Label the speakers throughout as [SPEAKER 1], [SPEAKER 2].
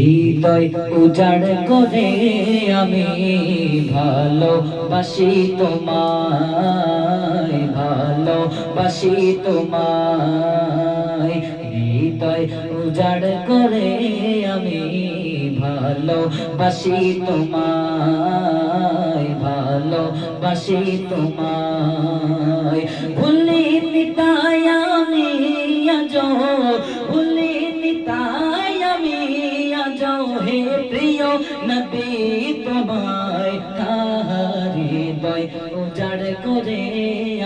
[SPEAKER 1] হৃদয় উজাড় করে আমি ভালোবাসি তোমায়, ভালোবাসি তোমায়। হৃদয় উজাড় করে আমি ভালোবাসি তোমায়, ভালোবাসি তোমায়। ভুলিনি তাই আমি আজো, ভুলিনি তাই আমি আজো হে প্রিয় নবী তোমায়। হৃদয় উজাড় করে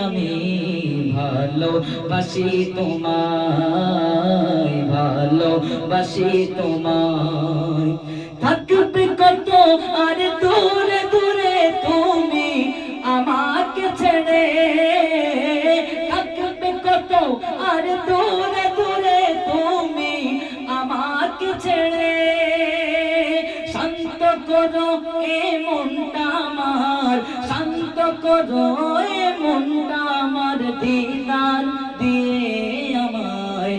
[SPEAKER 1] আমি ভালোবাসি তোমায়, ভালোবাসি তোমায়। থাকবে কত আর দূরে দূরে তুমি আমাকে ছেড়ে, থাকবে কত আর দূরে দূরে তুমি আমাকে ছেড়ে। শান্ত করো এ মনটা আমার, শান্ত করো এ মনটা আমার, দিদার দিয়ে আমায়।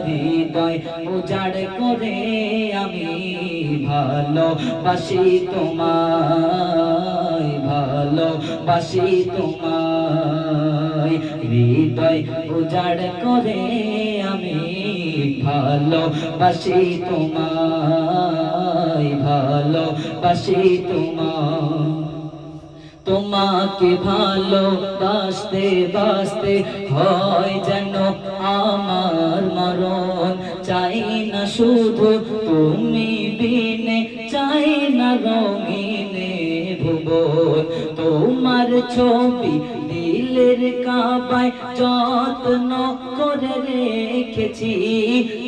[SPEAKER 1] হৃদয় উজাড় করে আমি ভালোবাসি তোমায়, ভালোবাসি তোমায়। হৃদয় উজাড় করে আমি ভালোবাসি তোমায়, ভালোবাসি তোমায়। তোমাকে ভালোবাসতে বাসতে হয় যেন আমার মরণ। চাই না শুধু তুমি বিনে, চাই না রঙিনে ভুবন। তোমার ছবি দিলের কাবায় যত্ন করে রেখেছি,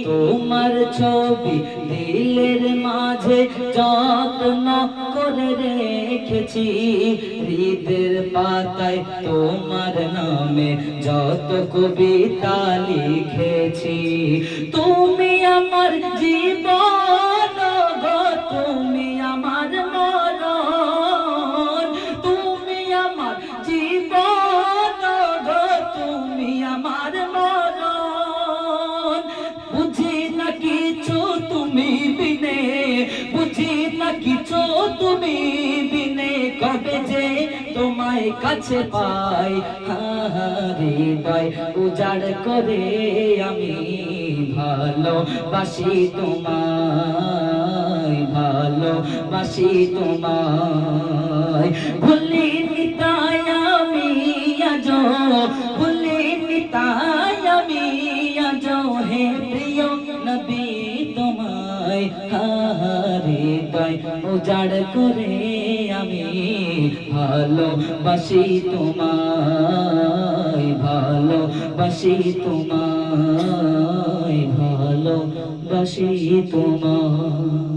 [SPEAKER 1] তোমার ছবি দিলের মাঝে যত্ন করে রেখেছি। হৃদের পাতায় তোমার নামে যত কবিতা লিখেছি। তুমি আমার জীবন গো, তুমি আমার মরণ, তুমি আমার জীবন গো, তুমি আমার মরণ। বুঝি না কিছু তুমি বিনে, বুঝি না কিছু তুমি বিনে, কবে যে তোমায় কাছে পাই। হৃদয় উজাড় করে আমি ভালোবাসি তোমায়, ভালোবাসি তোমায়। ভুলিনি তাই আমি আজো, ভুলিনি তাই আমি আজো হে প্রিয় নবী তোমায়। হৃদয় উজাড় করে আমি ভালোবাসি তোমায়, ভালোবাসি তোমায়, ভালোবাসি তোমায়।